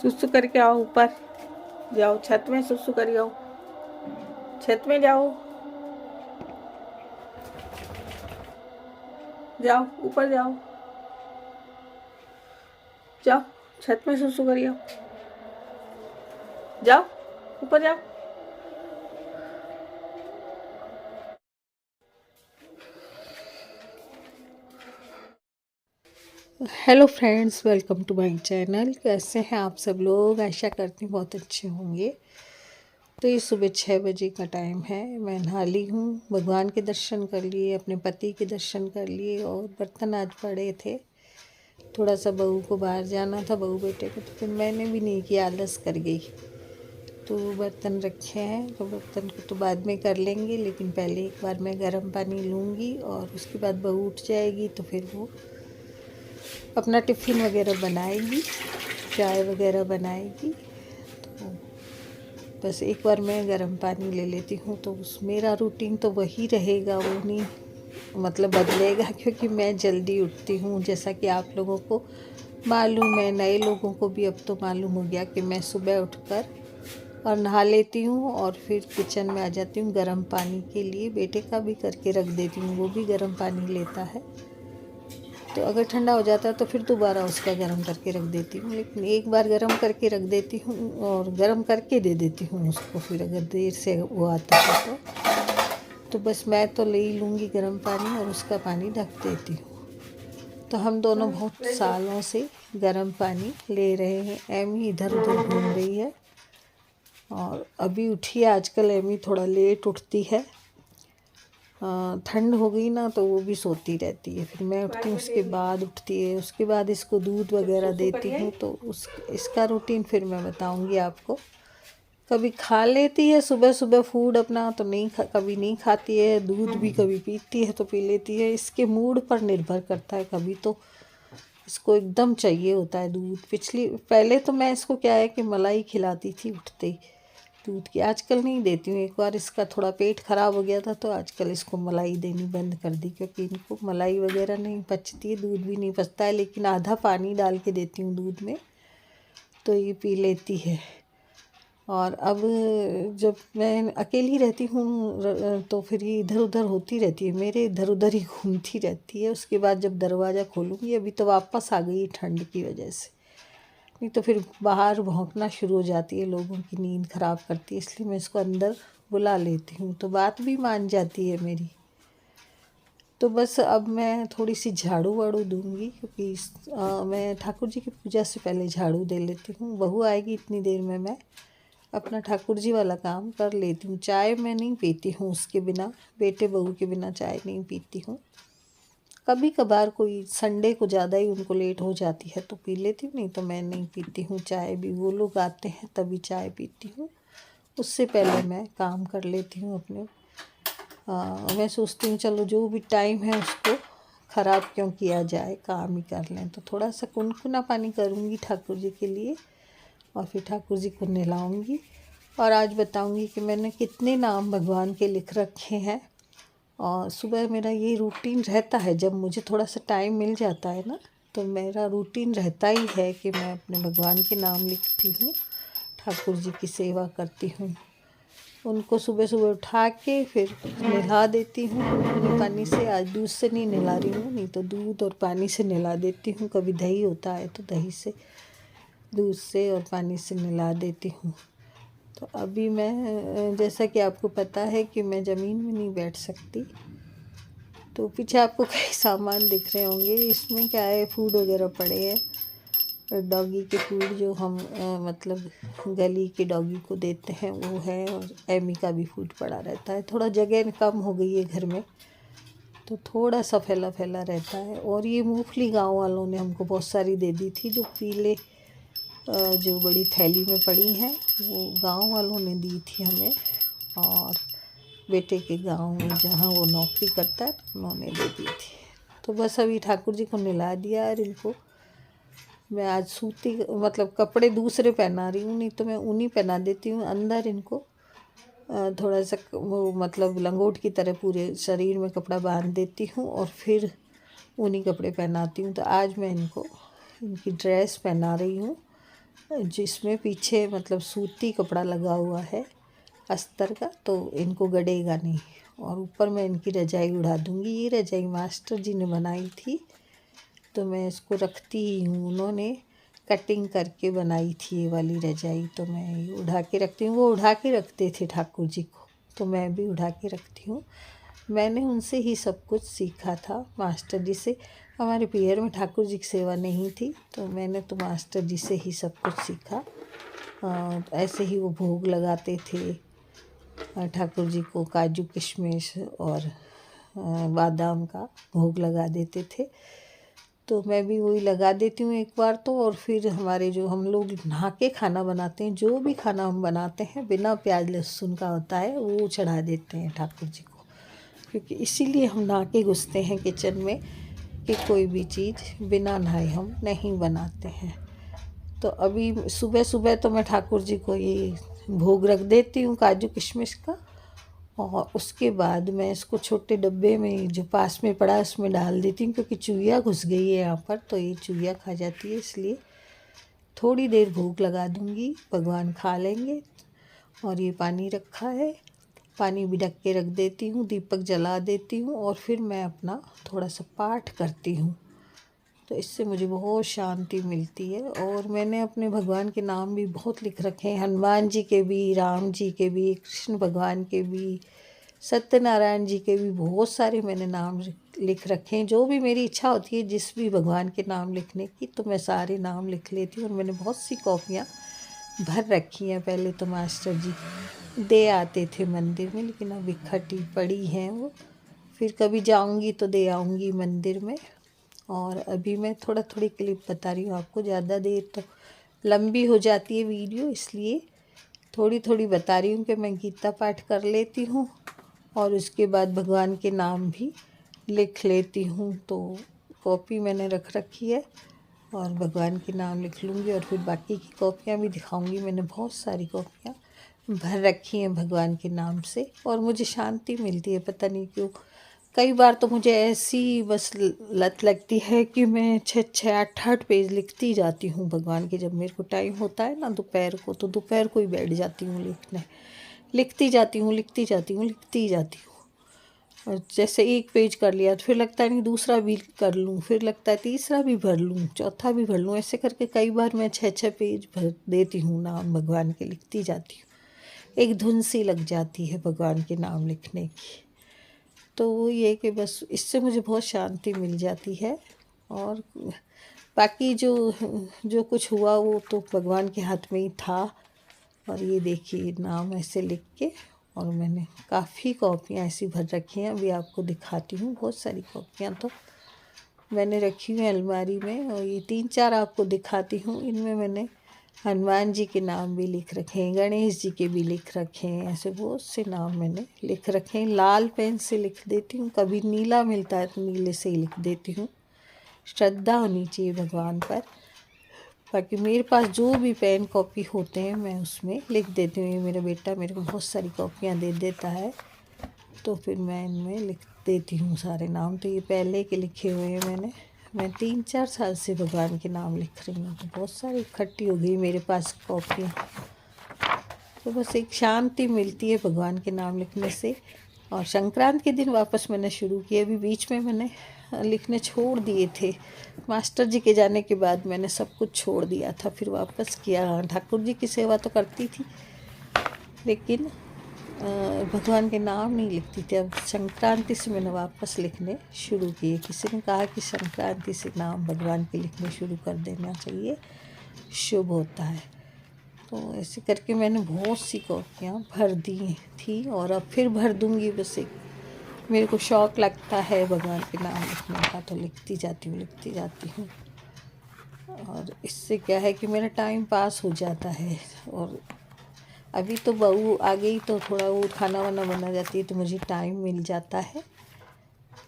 सुसु करके आओ, ऊपर जाओ, छत में सुसु कर आओ, छत में जाओ, जाओ ऊपर जाओ, जाओ छत में सुसु कर आओ, जाओ ऊपर जाओ। Hello friends, welcome to my channel. कैसे हैं आप सब लोग? आशा करती हूँ बहुत अच्छे होंगे। तो ये सुबह 6 बजे का टाइम है। मैं नहा ली हूँ, भगवान के दर्शन कर लिए, अपने पति के दर्शन कर लिए और बर्तन आज पड़े थे। थोड़ा सा बहू को बाहर जाना था, बहू बेटे को, तो फिर मैंने भी नहीं किया, आलस कर गई। तो बर्तन रखे हैं, तो बर्तन को तो बाद में कर लेंगे, लेकिन पहले एक बार मैं गर्म पानी लूँगी और उसके बाद बहू उठ जाएगी तो फिर वो अपना टिफ़िन वगैरह बनाएगी, चाय वगैरह बनाएगी। तो बस एक बार मैं गर्म पानी ले लेती हूँ, तो उस मेरा रूटीन तो वही रहेगा, वो नहीं मतलब बदलेगा, क्योंकि मैं जल्दी उठती हूँ। जैसा कि आप लोगों को मालूम है, नए लोगों को भी अब तो मालूम हो गया कि मैं सुबह उठकर और नहा लेती हूँ और फिर किचन में आ जाती हूँ गर्म पानी के लिए। बेटे का भी करके रख देती हूँ, वो भी गर्म पानी लेता है। तो अगर ठंडा हो जाता है तो फिर दोबारा उसका गर्म करके रख देती हूँ, लेकिन एक बार गर्म करके रख देती हूँ और गर्म करके दे देती हूँ उसको। फिर अगर देर से वो आता है तो बस मैं तो ले ही लूँगी गर्म पानी और उसका पानी ढक देती हूँ। तो हम दोनों बहुत सालों से गर्म पानी ले रहे हैं। एमी इधर उधर घूम रही है और अभी उठी है। आजकल एमी थोड़ा लेट उठती है, ठंड हो गई ना तो वो भी सोती रहती है। फिर मैं उठती हूँ, उसके बाद उठती है, उसके बाद इसको दूध वगैरह देती हूँ। तो इसका रूटीन फिर मैं बताऊँगी आपको। कभी खा लेती है सुबह सुबह फूड अपना, तो कभी नहीं खाती है। दूध भी कभी पीती है तो पी लेती है, इसके मूड पर निर्भर करता है। कभी तो इसको एकदम चाहिए होता है दूध। पहले तो मैं इसको क्या है कि मलाई खिलाती थी उठते ही दूध की। आजकल नहीं देती हूँ। एक बार इसका थोड़ा पेट ख़राब हो गया था तो आजकल इसको मलाई देनी बंद कर दी, क्योंकि इनको मलाई वगैरह नहीं पचती है, दूध भी नहीं पचता है। लेकिन आधा पानी डाल के देती हूँ दूध में, तो ये पी लेती है। और अब जब मैं अकेली रहती हूँ तो फिर ये इधर उधर होती रहती है, मेरे इधर उधर ही घूमती रहती है। उसके बाद जब दरवाज़ा खोलूँगी, अभी तो वापस आ गई ठंड की वजह से, नहीं तो फिर बाहर भौंकना शुरू हो जाती है, लोगों की नींद ख़राब करती है। इसलिए मैं इसको अंदर बुला लेती हूँ, तो बात भी मान जाती है मेरी। तो बस अब मैं थोड़ी सी झाड़ू वाड़ू दूँगी, क्योंकि मैं ठाकुर जी की पूजा से पहले झाड़ू दे लेती हूँ। बहू आएगी इतनी देर में मैं अपना ठाकुर जी वाला काम कर लेती हूँ। चाय मैं नहीं पीती हूँ उसके बिना, बेटे बहू के बिना चाय नहीं पीती हूँ। कभी कभार कोई संडे को ज़्यादा ही उनको लेट हो जाती है तो पी लेती हूँ, नहीं तो मैं नहीं पीती हूँ चाय भी। वो लोग आते हैं तभी चाय पीती हूँ, उससे पहले मैं काम कर लेती हूँ अपने। मैं सोचती हूँ चलो जो भी टाइम है उसको ख़राब क्यों किया जाए, काम ही कर लें। तो थोड़ा सा गुनगुना पानी करूँगी ठाकुर जी के लिए और फिर ठाकुर जी को नहलाऊँगी। और आज बताऊँगी कि मैंने कितने नाम भगवान के लिख रखे हैं। और सुबह मेरा ये रूटीन रहता है, जब मुझे थोड़ा सा टाइम मिल जाता है ना, तो मेरा रूटीन रहता ही है कि मैं अपने भगवान के नाम लिखती हूँ, ठाकुर जी की सेवा करती हूँ। उनको सुबह सुबह उठा के फिर नहला देती हूँ पानी से। आज दूध से नहीं नहला रही हूँ, नहीं तो दूध और पानी से नहला देती हूँ। कभी दही होता है तो दही से, दूध से और पानी से नहला देती हूँ। तो अभी मैं, जैसा कि आपको पता है कि मैं ज़मीन में नहीं बैठ सकती, तो पीछे आपको कई सामान दिख रहे होंगे। इसमें क्या है, फूड वगैरह पड़े हैं, डॉगी के फूड जो हम मतलब गली के डॉगी को देते हैं वो है, और एमी का भी फूड पड़ा रहता है। थोड़ा जगह कम हो गई है घर में तो थोड़ा सा फैला फैला रहता है। और ये मूंगफली गांव वालों ने हमको बहुत सारी दे दी थी, जो पीले जो बड़ी थैली में पड़ी हैं, वो गांव वालों ने दी थी हमें। और बेटे के गांव में जहाँ वो नौकरी करता है उन्होंने दे दी थी। तो बस अभी ठाकुर जी को नहला दिया। और इनको मैं आज सूती मतलब कपड़े दूसरे पहना रही हूँ, नहीं तो मैं ऊनी पहना देती हूँ। अंदर इनको थोड़ा सा वो मतलब लंगोट की तरह पूरे शरीर में कपड़ा बांध देती हूँ और फिर ऊनी कपड़े पहनाती हूँ। तो आज मैं इनको इनकी ड्रेस पहना रही हूँ, जिसमें पीछे मतलब सूती कपड़ा लगा हुआ है अस्तर का, तो इनको गड़ेगा नहीं। और ऊपर मैं इनकी रजाई उड़ा दूँगी। ये रजाई मास्टर जी ने बनाई थी, तो मैं इसको रखती ही हूँ। उन्होंने कटिंग करके बनाई थी ये वाली रजाई, तो मैं ये उड़ा के रखती हूँ। वो उड़ा के रखते थे ठाकुर जी को, तो मैं भी उड़ा के रखती हूँ। मैंने उनसे ही सब कुछ सीखा था, मास्टर जी से। हमारे पियर में ठाकुर जी की सेवा नहीं थी, तो मैंने तो मास्टर जी से ही सब कुछ सीखा। ऐसे ही वो भोग लगाते थे ठाकुर जी को, काजू किशमिश और बादाम का भोग लगा देते थे। तो मैं भी वही लगा देती हूँ एक बार तो। और फिर हमारे जो हम लोग नहा के खाना बनाते हैं, जो भी खाना हम बनाते हैं बिना प्याज लहसुन का होता है, वो चढ़ा देते हैं ठाकुर जी को। क्योंकि इसीलिए हम नहा के घुसते हैं किचन में कि कोई भी चीज़ बिना नहाए हम नहीं बनाते हैं। तो अभी सुबह सुबह तो मैं ठाकुर जी को ये भोग रख देती हूँ काजू किशमिश का, और उसके बाद मैं इसको छोटे डब्बे में जो पास में पड़ा है उसमें डाल देती हूँ। क्योंकि चूहिया घुस गई है यहाँ पर, तो ये चूहिया खा जाती है, इसलिए थोड़ी देर भोग लगा दूँगी, भगवान खा लेंगे। और ये पानी रखा है, पानी भी ढक के रख देती हूँ, दीपक जला देती हूँ, और फिर मैं अपना थोड़ा सा पाठ करती हूँ। तो इससे मुझे बहुत शांति मिलती है। और मैंने अपने भगवान के नाम भी बहुत लिख रखे हैं, हनुमान जी के भी, राम जी के भी, कृष्ण भगवान के भी, सत्यनारायण जी के भी बहुत सारे मैंने नाम लिख रखे हैं। जो भी मेरी इच्छा होती है जिस भी भगवान के नाम लिखने की, तो मैं सारे नाम लिख लेती हूँ। और मैंने बहुत सी कॉपियाँ भर रखी हैं। पहले तो मास्टर जी दे आते थे मंदिर में, लेकिन अब इकट्ठी पड़ी हैं वो। फिर कभी जाऊंगी तो दे आऊँगी मंदिर में। और अभी मैं थोड़ा थोड़ी क्लिप बता रही हूँ आपको, ज़्यादा देर तो लंबी हो जाती है वीडियो, इसलिए थोड़ी थोड़ी बता रही हूँ कि मैं गीता पाठ कर लेती हूँ और उसके बाद भगवान के नाम भी लिख लेती हूँ। तो कॉपी मैंने रख रखी है और भगवान के नाम लिख लूँगी, और फिर बाकी की कॉपियाँ भी दिखाऊँगी। मैंने बहुत सारी कॉपियाँ भर रखी हैं भगवान के नाम से, और मुझे शांति मिलती है, पता नहीं क्यों। कई बार तो मुझे ऐसी बस लत लगती है कि मैं 6-6, 8-8 पेज लिखती जाती हूँ भगवान के। जब मेरे को टाइम होता है ना दोपहर को, तो दोपहर को ही बैठ जाती हूँ लिखने, लिखती जाती हूँ, लिखती जाती हूँ, लिखती जाती हूँ। और जैसे एक पेज कर लिया तो फिर लगता है नहीं दूसरा भी कर लूँ, फिर लगता है तीसरा भी भर लूँ, चौथा भी भर लूँ। ऐसे करके कई बार मैं 6-6 पेज भर देती हूँ नाम भगवान के, लिखती जाती हूँ। एक धुन सी लग जाती है भगवान के नाम लिखने की। तो वो ये कि बस इससे मुझे बहुत शांति मिल जाती है। और बाकी जो कुछ हुआ वो तो भगवान के हाथ में ही था। और ये देखिए नाम ऐसे लिख के, और मैंने काफ़ी कॉपियाँ ऐसी भर रखी हैं। अभी आपको दिखाती हूँ, बहुत सारी कॉपियाँ तो मैंने रखी हुई हैं अलमारी में। और ये 3-4 आपको दिखाती हूँ। इनमें मैंने हनुमान जी के नाम भी लिख रखे हैं, गणेश जी के भी लिख रखे हैं, ऐसे बहुत से नाम मैंने लिख रखे हैं। लाल पेन से लिख देती हूँ, कभी नीला मिलता है तो नीले से ही लिख देती हूँ। श्रद्धा होनी चाहिए भगवान पर। बाकी मेरे पास जो भी पेन कॉपी होते हैं मैं उसमें लिख देती हूँ। ये मेरा बेटा मेरे को बहुत सारी कॉपियाँ दे देता है, तो फिर मैं इनमें लिख देती हूँ सारे नाम। तो ये पहले के लिखे हुए हैं मैं 3-4 साल से भगवान के नाम लिख रही हूँ, तो बहुत सारी इकट्ठी हो गई मेरे पास कॉपियाँ। तो बस एक शांति मिलती है भगवान के नाम लिखने से। और संक्रांत के दिन वापस मैंने शुरू किया। अभी बीच में मैंने लिखने छोड़ दिए थे, मास्टर जी के जाने के बाद मैंने सब कुछ छोड़ दिया था, फिर वापस किया। ठाकुर जी की सेवा तो करती थी, लेकिन भगवान के नाम नहीं लिखती थी। अब संक्रांति से मैंने वापस लिखने शुरू किए। किसी ने कहा कि संक्रांति से नाम भगवान के लिखने शुरू कर देना चाहिए, शुभ होता है। तो ऐसे करके मैंने बहुत सी कॉपियाँ भर दी थी, और अब फिर भर दूँगी। बस एक मेरे को शौक़ लगता है भगवान के नाम लिखने का, तो लिखती जाती हूँ। और इससे क्या है कि मेरा टाइम पास हो जाता है। और अभी तो बहू आ गई तो थोड़ा वो खाना वाना बना जाती है, तो मुझे टाइम मिल जाता है,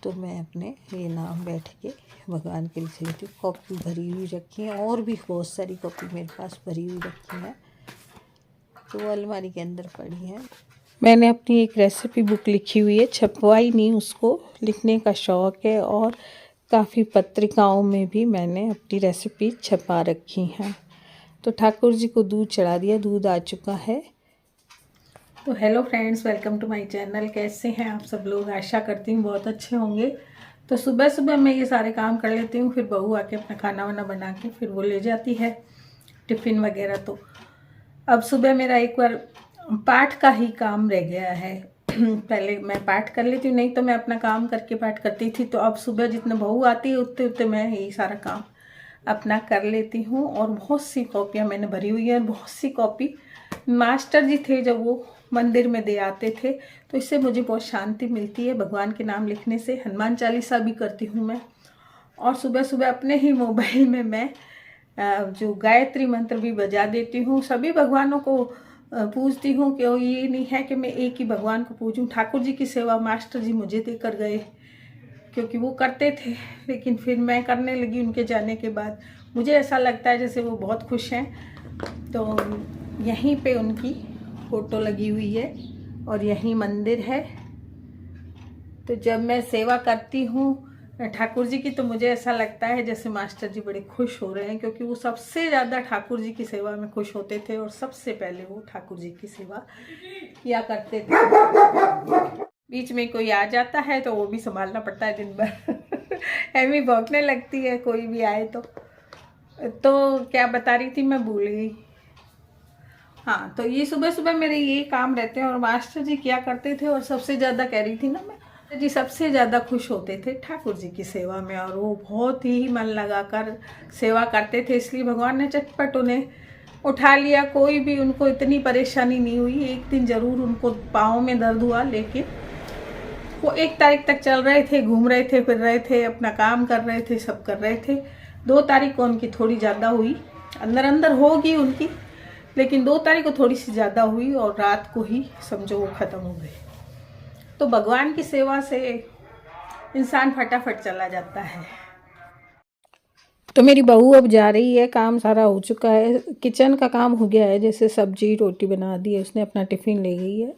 तो मैं अपने ये नाम बैठ के भगवान के लिख लेती हूँ। कॉपी भरी हुई रखी है, और भी बहुत सारी कॉपी मेरे पास भरी हुई रखी है, तो वो अलमारी के अंदर पड़ी है। मैंने अपनी एक रेसिपी बुक लिखी हुई है, छपवाई नहीं, उसको लिखने का शौक़ है। और काफ़ी पत्रिकाओं में भी मैंने अपनी रेसिपी छपा रखी हैं। तो ठाकुर जी को दूध चढ़ा दिया, दूध आ चुका है। तो hello friends, welcome to my channel. कैसे हैं आप सब लोग? आशा करती हूँ बहुत अच्छे होंगे। तो सुबह सुबह मैं ये सारे काम कर लेती हूँ, फिर बहू आके अपना खाना वाना बना के फिर वो ले जाती है टिफ़िन वगैरह। तो अब सुबह मेरा एक बार पाठ का ही काम रह गया है। पहले मैं पाठ कर लेती हूँ, नहीं तो मैं अपना काम करके पाठ करती थी। तो अब सुबह जितना बहू आती है उतने उतने मैं यही सारा काम अपना कर लेती हूँ। और बहुत सी कॉपियाँ मैंने भरी हुई है, बहुत सी कॉपी मास्टर जी थे जब वो मंदिर में दे आते थे, तो इससे मुझे बहुत शांति मिलती है। भगवान के नाम लिखने से हनुमान चालीसा भी करती हूँ मैं। और सुबह सुबह अपने ही मोबाइल में मैं जो गायत्री मंत्र भी बजा देती हूँ। सभी भगवानों को पूजती हूँ कि ये नहीं है कि मैं एक ही भगवान को पूजूँ। ठाकुर जी की सेवा मास्टर जी मुझे देकर गए, क्योंकि वो करते थे, लेकिन फिर मैं करने लगी उनके जाने के बाद। मुझे ऐसा लगता है जैसे वो बहुत खुश हैं। तो यहीं पे उनकी फ़ोटो लगी हुई है और यहीं मंदिर है। तो जब मैं सेवा करती हूँ ठाकुर जी की, तो मुझे ऐसा लगता है जैसे मास्टर जी बड़े खुश हो रहे हैं, क्योंकि वो सबसे ज़्यादा ठाकुर जी की सेवा में खुश होते थे और सबसे पहले वो ठाकुर जी की सेवा किया करते थे। बीच में कोई आ जाता है तो वो भी संभालना पड़ता है दिन भर। एमी भौंकने लगती है कोई भी आए तो क्या बता रही थी मैं, भूल गई। हाँ, तो ये सुबह सुबह मेरे ये काम रहते हैं। और मास्टर जी क्या करते थे, और सबसे ज़्यादा कह रही थी ना मैं, जी सबसे ज़्यादा खुश होते थे ठाकुर जी की सेवा में, और वो बहुत ही मन लगाकर सेवा करते थे। इसलिए भगवान ने झटपट उन्हें उठा लिया। कोई भी उनको इतनी परेशानी नहीं हुई। एक दिन ज़रूर उनको पाँव में दर्द हुआ, लेकिन वो 1 तारीख तक चल रहे थे, घूम रहे थे, फिर रहे थे, अपना काम कर रहे थे, सब कर रहे थे। 2 तारीख को उनकी थोड़ी ज़्यादा हुई, अंदर अंदर होगी उनकी, लेकिन 2 तारीख को थोड़ी सी ज़्यादा हुई और रात को ही समझो वो ख़त्म हो गए। तो भगवान की सेवा से इंसान फटाफट चला जाता है। तो मेरी बहू अब जा रही है, काम सारा हो चुका है, किचन का काम हो गया है, जैसे सब्जी रोटी बना दी है, उसने अपना टिफ़िन ले गई है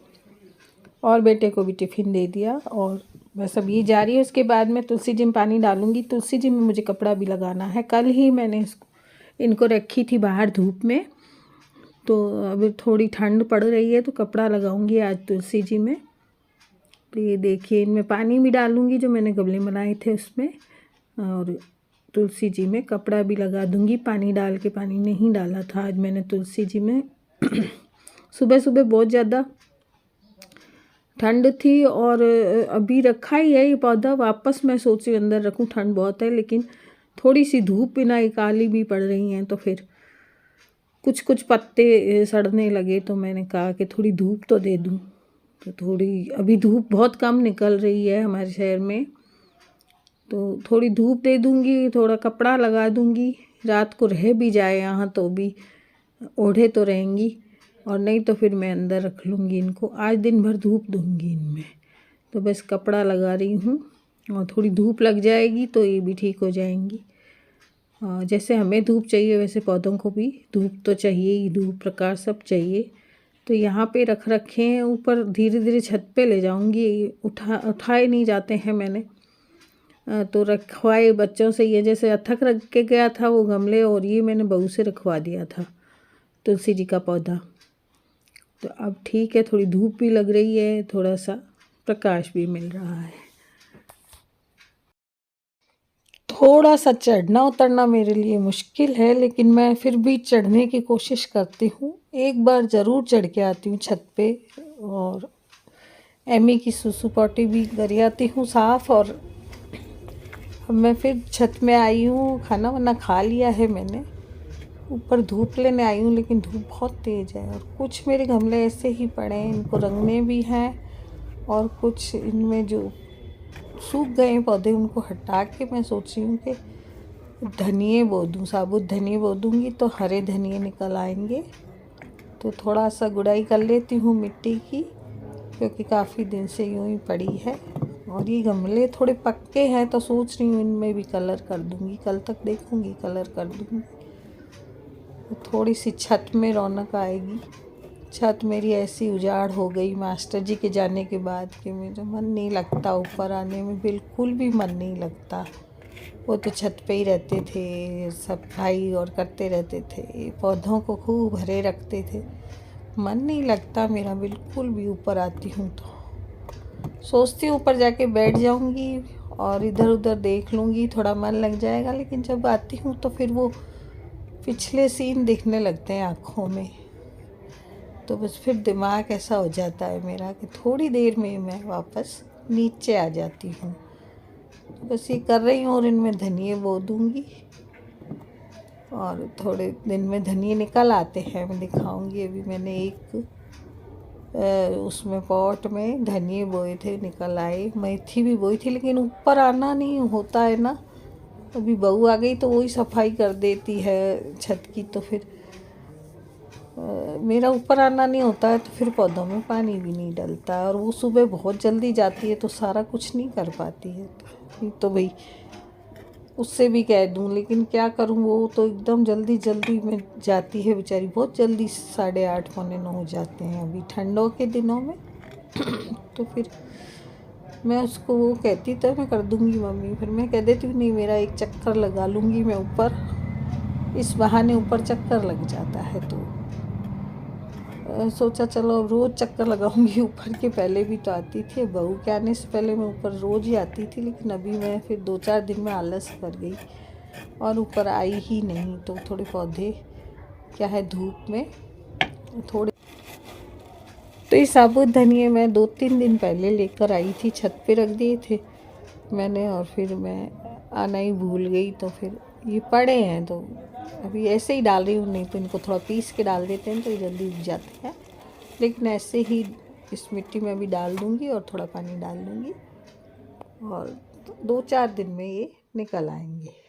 और बेटे को भी टिफ़िन दे दिया। और बस अब ये जा रही है। उसके बाद मैं तुलसी जी में पानी डालूँगी। तुलसी जी में मुझे कपड़ा भी लगाना है। कल ही मैंने इनको रखी थी बाहर धूप में, तो अभी थोड़ी ठंड पड़ रही है तो कपड़ा लगाऊंगी आज तुलसी जी में। तो ये देखिए, इनमें पानी भी डालूंगी जो मैंने गमले बनाए थे उसमें, और तुलसी जी में कपड़ा भी लगा दूंगी। पानी डाल के, पानी नहीं डाला था आज मैंने तुलसी जी में। सुबह सुबह बहुत ज़्यादा ठंड थी और अभी रखा ही है ये पौधा, वापस मैं सोच रही अंदर रखूँ, ठंड बहुत है। लेकिन थोड़ी सी धूप बिना काली भी पड़ रही हैं, तो फिर कुछ कुछ पत्ते सड़ने लगे, तो मैंने कहा कि थोड़ी धूप तो दे दूँ। तो थोड़ी अभी धूप बहुत कम निकल रही है हमारे शहर में, तो थोड़ी धूप दे दूँगी, थोड़ा कपड़ा लगा दूँगी। रात को रह भी जाए यहाँ तो भी ओढ़े तो रहेंगी, और नहीं तो फिर मैं अंदर रख लूँगी इनको। आज दिन भर धूप दूँगी इनमें, तो बस कपड़ा लगा रही हूँ, और थोड़ी धूप लग जाएगी तो ये भी ठीक हो जाएंगी। जैसे हमें धूप चाहिए वैसे पौधों को भी धूप तो चाहिए ही, धूप प्रकाश सब चाहिए। तो यहाँ पे रख रखे हैं, ऊपर धीरे धीरे छत पे ले जाऊँगी। उठाए नहीं जाते हैं मैंने, तो रखवाए बच्चों से। ये जैसे अथक रख के गया था वो गमले, और ये मैंने बहू से रखवा दिया था तुलसी जी का पौधा। तो अब ठीक है, थोड़ी धूप भी लग रही है, थोड़ा सा प्रकाश भी मिल रहा है। थोड़ा सा चढ़ना उतरना मेरे लिए मुश्किल है, लेकिन मैं फिर भी चढ़ने की कोशिश करती हूँ। एक बार ज़रूर चढ़ के आती हूँ छत पे, और एमी की सुसु पॉटी भी कर आती हूँ साफ़। और अब मैं फिर छत में आई हूँ, खाना वाना खा लिया है मैंने, ऊपर धूप लेने आई हूँ, लेकिन धूप बहुत तेज़ है। और कुछ मेरे गमले ऐसे ही पड़े हैं, इनको रंगने भी हैं, और कुछ इनमें जो सूख गए पौधे उनको हटा के मैं सोच रही हूँ कि धनिए बो दूँ, साबुत धनिए बो दूँगी तो हरे धनिए निकल आएंगे। तो थोड़ा सा गुड़ाई कर लेती हूँ मिट्टी की, क्योंकि काफ़ी दिन से यूँ ही पड़ी है। और ये गमले थोड़े पक्के हैं, तो सोच रही हूँ इनमें भी कलर कर दूँगी, कल तक देखूँगी कलर कर दूँगी। तो थोड़ी सी छत में रौनक आएगी। छत मेरी ऐसी उजाड़ हो गई मास्टर जी के जाने के बाद कि मेरा मन नहीं लगता, ऊपर आने में बिल्कुल भी मन नहीं लगता। वो तो छत पे ही रहते थे, सफाई और करते रहते थे, पौधों को खूब भरे रखते थे। मन नहीं लगता मेरा बिल्कुल भी। ऊपर आती हूँ तो सोचती हूँ ऊपर जाके बैठ जाऊँगी और इधर उधर देख लूँगी, थोड़ा मन लग जाएगा, लेकिन जब आती हूँ तो फिर वो पिछले सीन दिखने लगते हैं आँखों में। तो बस फिर दिमाग ऐसा हो जाता है मेरा कि थोड़ी देर में मैं वापस नीचे आ जाती हूँ। तो बस ये कर रही हूँ और इनमें धनिए बो दूँगी और थोड़े दिन में धनिए निकल आते हैं, मैं दिखाऊंगी। अभी मैंने एक उसमें पॉट में धनिए बोए थे, निकल आए। मेथी भी बोई थी, लेकिन ऊपर आना नहीं होता है ना। अभी बहू आ गई तो वही सफाई कर देती है छत की, तो फिर मेरा ऊपर आना नहीं होता है, तो फिर पौधों में पानी भी नहीं डलता है। और वो सुबह बहुत जल्दी जाती है तो सारा कुछ नहीं कर पाती है। तो भाई उससे भी कह दूँ, लेकिन क्या करूँ, वो तो एकदम जल्दी जल्दी में जाती है बेचारी, बहुत जल्दी 8:30 पौने 9 हो जाते हैं अभी ठंडों के दिनों में। तो फिर मैं उसको वो कहती तो मैं कर दूँगी मम्मी, फिर मैं कह देती हूँ नहीं, मेरा एक चक्कर लगा लूँगी मैं ऊपर, इस बहाने ऊपर चक्कर लग जाता है। तो सोचा चलो अब रोज़ चक्कर लगाऊंगी ऊपर के। पहले भी तो आती थी, बहू के आने से पहले मैं ऊपर रोज़ ही आती थी, लेकिन अभी मैं फिर 2-4 दिन में आलस कर गई और ऊपर आई ही नहीं। तो थोड़े पौधे क्या है धूप में थोड़े, तो ये साबुत धनिए मैं 2-3 दिन पहले लेकर आई थी, छत पे रख दिए थे मैंने और फिर मैं आना ही भूल गई। तो फिर ये पड़े हैं तो अभी ऐसे ही डाल रही हूँ, नहीं तो इनको थोड़ा पीस के डाल देते हैं तो ये जल्दी उग जाते हैं। लेकिन ऐसे ही इस मिट्टी में भी डाल दूँगी और थोड़ा पानी डाल दूँगी और 2-4 दिन में ये निकल आएंगे।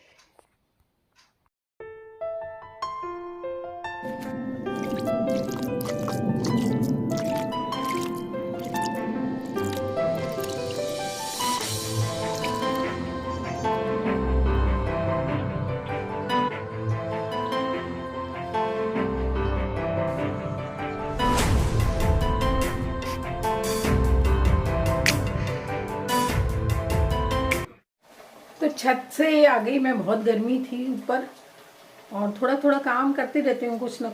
तो छत से आ गई मैं, बहुत गर्मी थी ऊपर और थोड़ा थोड़ा काम करती रहती हूँ, कुछ ना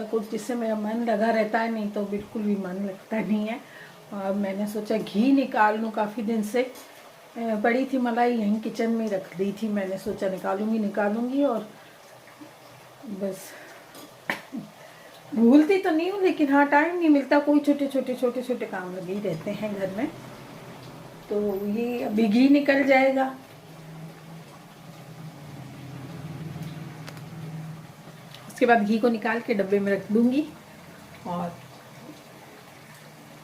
कुछ, जिससे मेरा मन लगा रहता है, नहीं तो बिल्कुल भी मन लगता नहीं है। और मैंने सोचा घी निकाल लूँ, काफ़ी दिन से पड़ी थी मलाई यहीं किचन में रख दी थी, मैंने सोचा निकालूंगी और बस भूलती तो नहीं हूँ, लेकिन हाँ टाइम नहीं मिलता, कोई छोटे छोटे काम लगे ही रहते हैं घर में। तो ये अभी घी निकल जाएगा। उसके बाद घी को निकाल के डब्बे में रख दूंगी और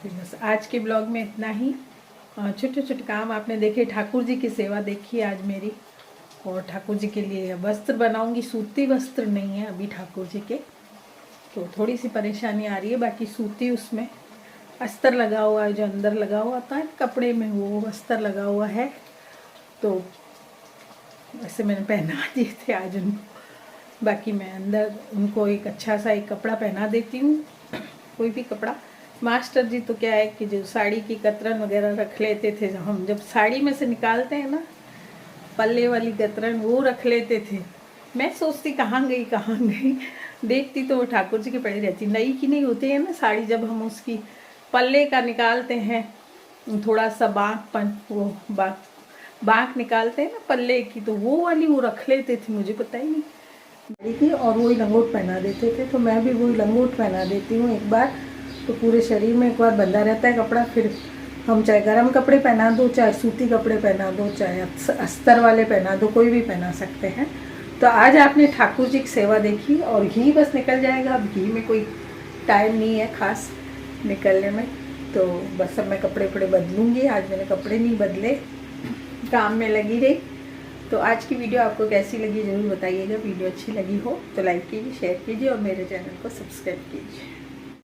बस आज के ब्लॉग में इतना ही। छोटे छोटे काम आपने देखे, ठाकुर जी की सेवा देखी आज मेरी, और ठाकुर जी के लिए वस्त्र बनाऊंगी। सूती वस्त्र नहीं है अभी ठाकुर जी के, तो थोड़ी सी परेशानी आ रही है। बाकी सूती उसमें अस्तर लगा हुआ है, जो अंदर लगा हुआ था कपड़े में वो अस्तर लगा हुआ है। तो वैसे मैंने पहना दिए थे आज उनको, बाकी मैं अंदर उनको एक अच्छा सा एक कपड़ा पहना देती हूँ, कोई भी कपड़ा। मास्टर जी तो क्या है कि जो साड़ी की कतरन वगैरह रख लेते थे, हम जब साड़ी में से निकालते हैं ना पल्ले वाली कतरन, वो रख लेते थे। मैं सोचती कहाँ गई, देखती तो वो ठाकुर जी की पड़ी रहती। नई की नहीं होती है ना साड़ी, जब हम उसकी पल्ले का निकालते हैं थोड़ा सा बाँकपन, वो बाँक निकालते हैं ना पल्ले की, तो वो वाली वो रख लेते थे, मुझे पता ही नहीं थी, और वही लंगोट पहना देते थे। तो मैं भी वही लंगोट पहना देती हूँ एक बार, तो पूरे शरीर में एक बार बंधा रहता है कपड़ा। फिर हम चाहे गर्म कपड़े पहना दो, चाहे सूती कपड़े पहना दो, चाहे अस्तर वाले पहना दो, कोई भी पहना सकते हैं। तो आज आपने ठाकुर जी की सेवा देखी और घी बस निकल जाएगा। अब घी में कोई टाइम नहीं है खास निकलने में, तो बस अब मैं कपड़े बदलूँगी। आज मैंने कपड़े नहीं बदले, काम में लगी रही। तो आज की वीडियो आपको कैसी लगी ज़रूर बताइएगा। वीडियो अच्छी लगी हो तो लाइक कीजिए, शेयर कीजिए और मेरे चैनल को सब्सक्राइब कीजिए।